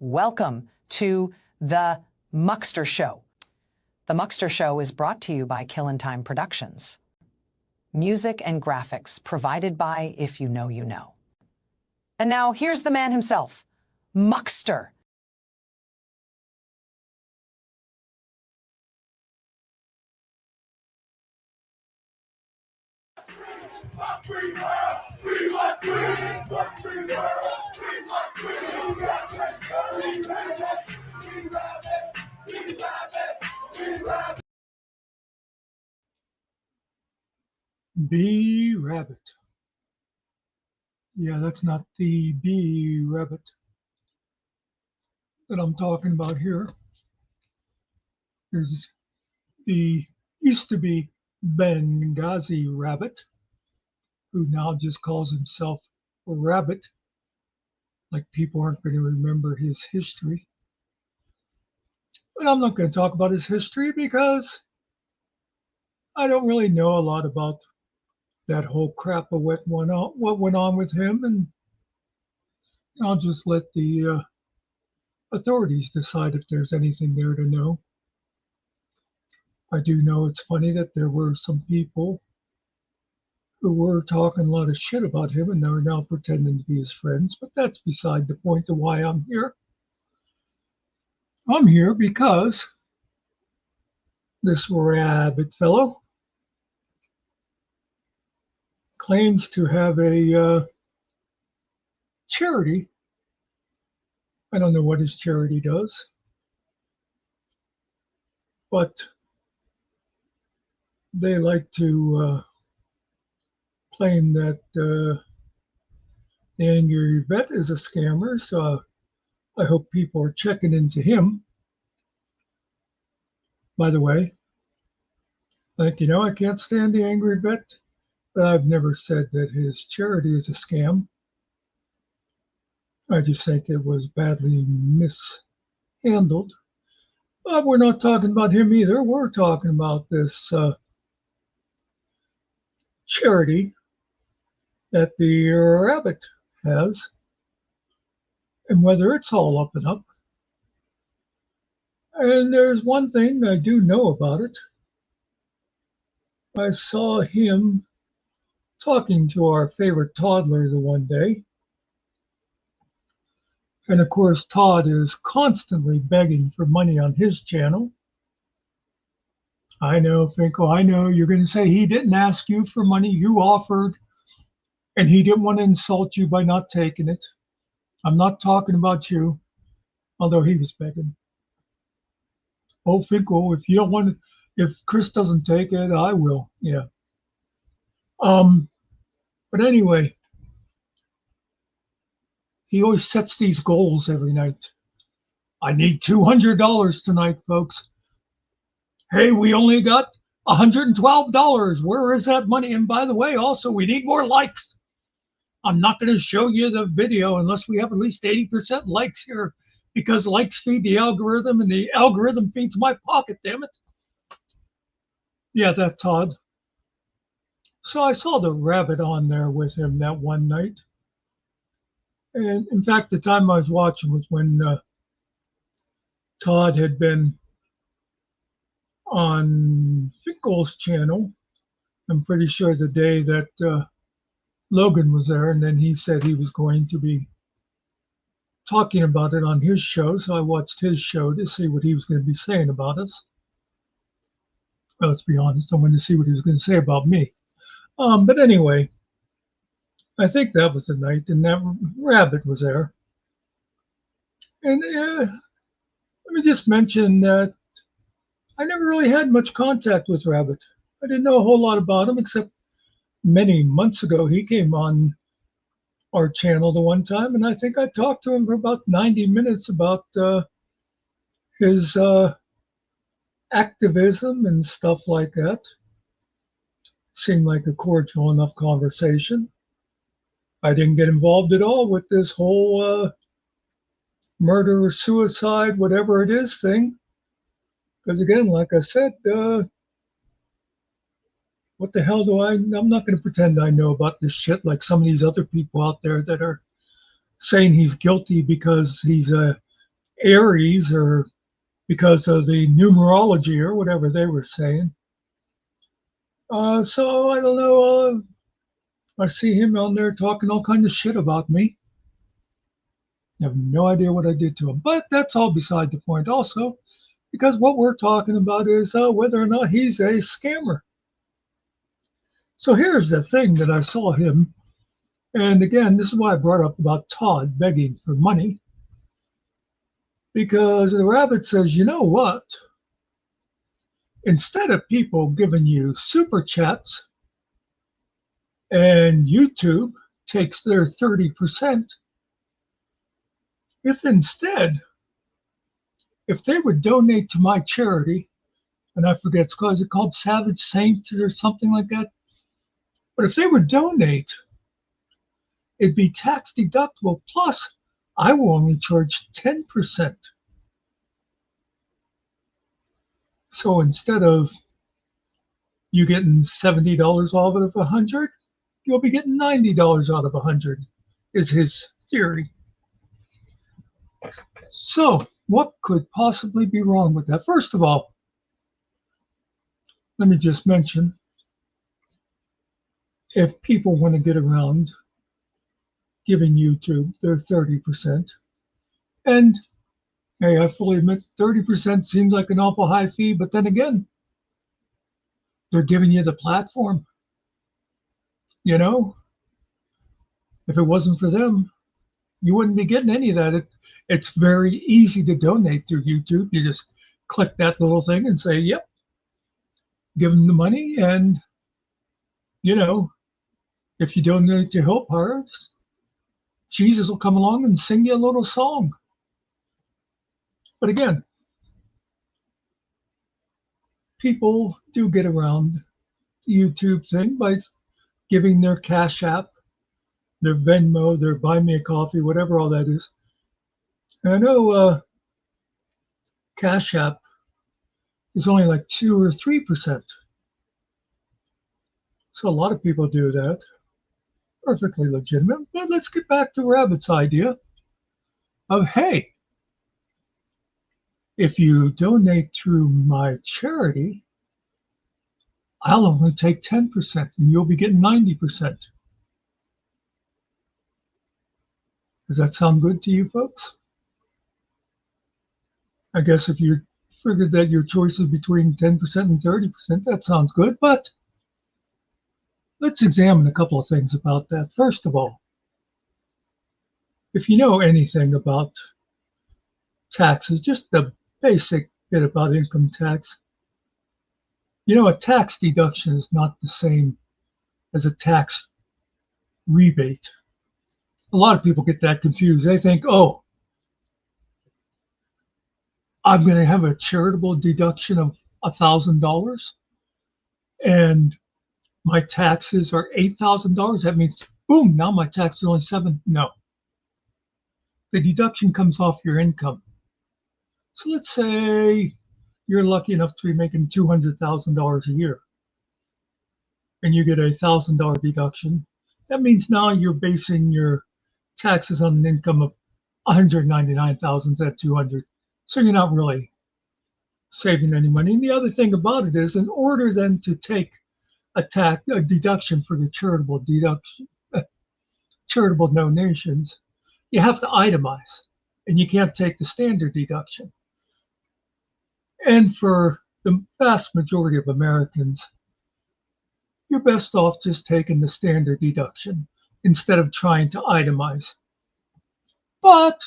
Welcome to the Muckster Show. The Muckster Show is brought to you by Killing Productions. Music and graphics provided by If You Know, You Know. And now here's the man himself, Muckster. Bee Rabbit. Yeah, that's not the Bee Rabbit that I'm talking about here. There's the used to be Benghazi Rabbit, who now just calls himself a rabbit, like people aren't going to remember his history. But I'm not going to talk about his history because I don't really know a lot about that whole crap of what went on with him, and I'll just let the authorities decide if there's anything there to know. I do know it's funny that there were some people who were talking a lot of shit about him and they're now pretending to be his friends, but that's beside the point of why I'm here. I'm here because this rabbit fellow claims to have a charity. I don't know what his charity does, but they like to claim that the Angry Vet is a scammer, so I hope people are checking into him. By the way, like, I can't stand the Angry Vet, but I've never said that his charity is a scam. I just think it was badly mishandled. But we're not talking about him either. We're talking about this charity that the rabbit has and whether it's all up and up. And there's one thing I do know about it. I saw him talking to our favorite toddler the one day. And of course, Todd is constantly begging for money on his channel. I know, Finkel, I know you're going to say he didn't ask you for money, you offered, and he didn't want to insult you by not taking it. I'm not talking about you, although he was begging. Oh, Finkel, if you don't want to, if Chris doesn't take it, I will. Yeah. But anyway, he always sets these goals every night. I need $200 tonight, folks. Hey, we only got $112. Where is that money? And by the way, also, we need more likes. I'm not going to show you the video unless we have at least 80% likes here, because likes feed the algorithm and the algorithm feeds my pocket, damn it. Yeah, that Todd. So I saw the rabbit on there with him that one night. And in fact, the time I was watching was when Todd had been on Finkel's channel. I'm pretty sure the day that Logan was there, and then he said he was going to be talking about it on his show. So I watched his show to see what he was going to be saying about us. Well, let's be honest, I wanted to see what he was going to say about me. But anyway, I think that was the night, and that rabbit was there. And let me just mention that I never really had much contact with Rabbit. I didn't know a whole lot about him, except many months ago he came on our channel the one time, and I think I talked to him for about 90 minutes about his activism and stuff like that. Seemed like a cordial enough conversation. I didn't get involved at all with this whole murder or suicide, whatever it is thing. Because again, like I said, what the hell I'm not going to pretend I know about this shit like some of these other people out there that are saying he's guilty because he's a Aries or because of the numerology or whatever they were saying. So I don't know. I see him on there talking all kinds of shit about me. I have no idea what I did to him, but that's all beside the point also, because what we're talking about is whether or not he's a scammer. So here's the thing that I saw him, and again, this is why I brought up about Todd begging for money, because the rabbit says, you know what? Instead of people giving you super chats and YouTube takes their 30%, if instead, if they would donate to my charity, and I forget, is it called Savage Saint or something like that? But if they would donate, it'd be tax deductible. Plus, I will only charge 10%. So instead of you getting $70 off of 100, you'll be getting $90 out of 100, is his theory. So what could possibly be wrong with that? First of all, let me just mention, if people want to get around giving YouTube their 30%, and hey, I fully admit 30% seems like an awful high fee, but then again, they're giving you the platform. You know, if it wasn't for them, you wouldn't be getting any of that. It's very easy to donate through YouTube. You just click that little thing and say, yep, give them the money. And, you know, if you donate to help her, Jesus will come along and sing you a little song. But again, people do get around the YouTube thing by giving their Cash App, their Venmo, their Buy Me a Coffee, whatever all that is. And I know Cash App is only like 2 or 3%. So a lot of people do that. Perfectly legitimate. But let's get back to Rabbit's idea of, hey, if you donate through my charity, I'll only take 10% and you'll be getting 90%. Does that sound good to you folks? I guess if you figured that your choice is between 10% and 30%, that sounds good. But let's examine a couple of things about that. First of all, if you know anything about taxes, just the basic bit about income tax, you know, a tax deduction is not the same as a tax rebate. A lot of people get that confused. They think, oh, I'm going to have a charitable deduction of $1,000 and my taxes are $8,000. That means, boom, now my tax is only $7,000. No. The deduction comes off your income. So let's say you're lucky enough to be making $200,000 a year and you get a $1,000 deduction. That means now you're basing your taxes on an income of $199,000 at $200,000. So you're not really saving any money. And the other thing about it is, in order then to take a deduction for the charitable donations, you have to itemize, and you can't take the standard deduction. And for the vast majority of Americans, you're best off just taking the standard deduction instead of trying to itemize. But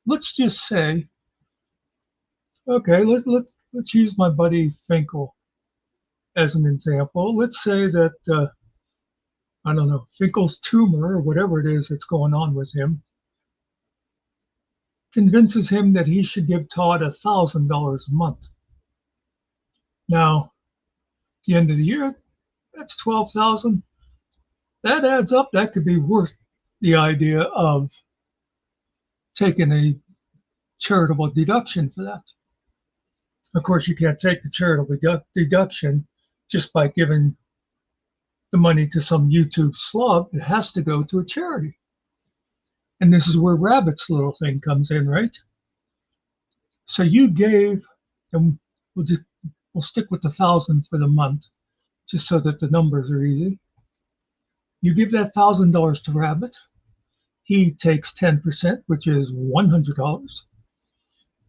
let's just say, okay, let's use my buddy Finkel as an example. Let's say that I don't know, Finkel's tumor or whatever it is that's going on with him convinces him that he should give Todd $1,000 a month. Now, at the end of the year, that's $12,000. That adds up. That could be worth the idea of taking a charitable deduction for that. Of course, you can't take the charitable deduction just by giving the money to some YouTube slob. It has to go to a charity. And this is where Rabbit's little thing comes in, right? So you gave, and we'll stick with 1,000 for the month, just so that the numbers are easy. You give that $1,000 to Rabbit. He takes 10%, which is $100.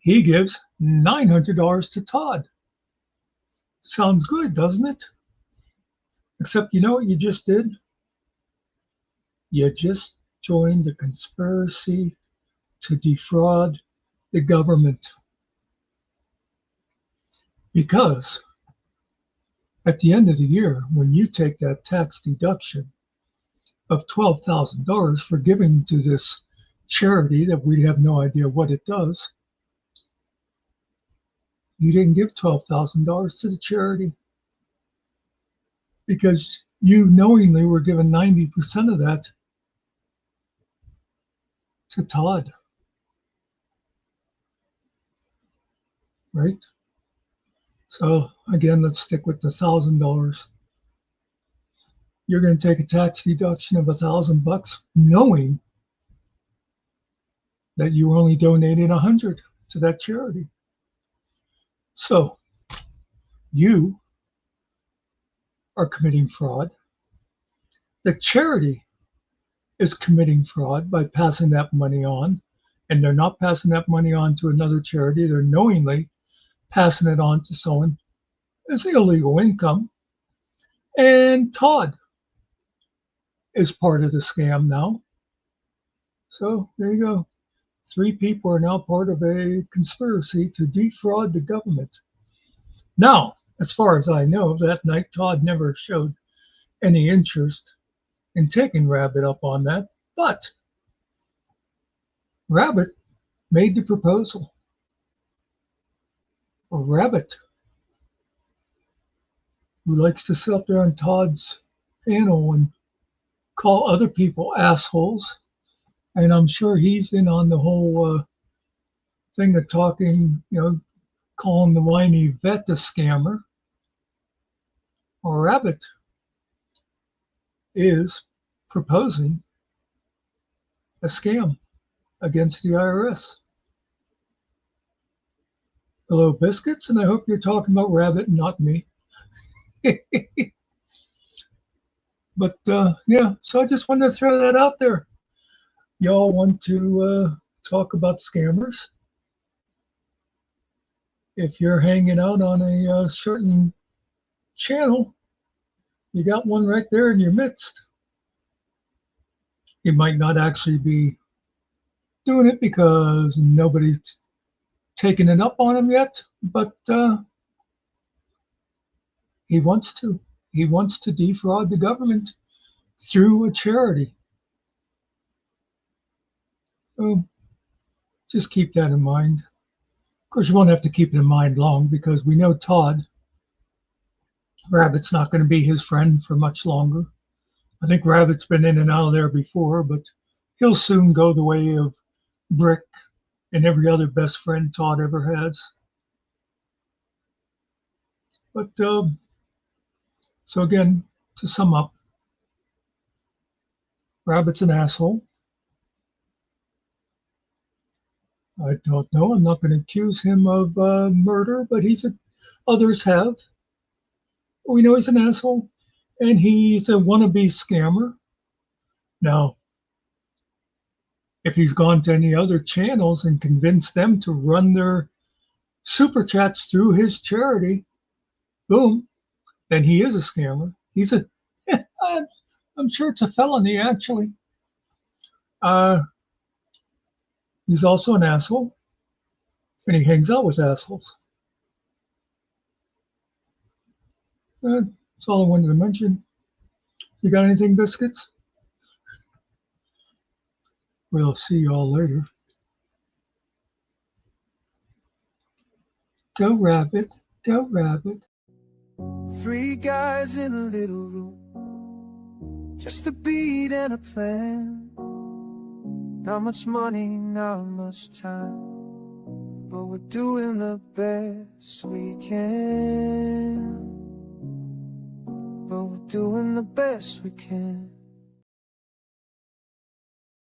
He gives $900 to Todd. Sounds good, doesn't it? Except you know what you just did? You just joined a conspiracy to defraud the government. Because at the end of the year, when you take that tax deduction of $12,000 for giving to this charity that we have no idea what it does, you didn't give $12,000 to the charity because you knowingly were given 90% of that to Todd, right? So again, let's stick with the $1,000. You're going to take a tax deduction of $1,000, knowing that you only donated 100 to that charity. So you are committing fraud. The charity is committing fraud by passing that money on, and they're not passing that money on to another charity. They're knowingly passing it on to someone as illegal income. And Todd is part of the scam now. So there you go. 3 people are now part of a conspiracy to defraud the government. Now, as far as I know, that night Todd never showed any interest in taking Rabbit up on that, but Rabbit made the proposal. Rabbit, who likes to sit up there on Todd's panel and call other people assholes, and I'm sure he's in on the whole thing of talking, calling the whiny vet a scammer. Rabbit is proposing a scam against the IRS. Hello, Biscuits, and I hope you're talking about Rabbit and not me. But yeah, so I just wanted to throw that out there. Y'all want to talk about scammers? If you're hanging out on a certain channel, you got one right there in your midst. You might not actually be doing it because nobody's taken it up on him yet, but he wants to. He wants to defraud the government through a charity. So just keep that in mind. Of course, you won't have to keep it in mind long because we know Todd, Rabbit's not going to be his friend for much longer. I think Rabbit's been in and out of there before, but he'll soon go the way of Brick and every other best friend Todd ever has. But so again, to sum up, Rabbit's an asshole. I don't know. I'm not going to accuse him of murder, but others have. We know he's an asshole, and he's a wannabe scammer. Now, if he's gone to any other channels and convinced them to run their super chats through his charity, boom, then he is a scammer. I'm sure it's a felony, actually. He's also an asshole, and he hangs out with assholes. That's all I wanted to mention. You got anything, Biscuits? We'll see y'all later. Go Rabbit, go Rabbit. 3 guys in a little room, just a beat and a plan. Not much money, not much time, but we're doing the best we can. But we're doing the best we can.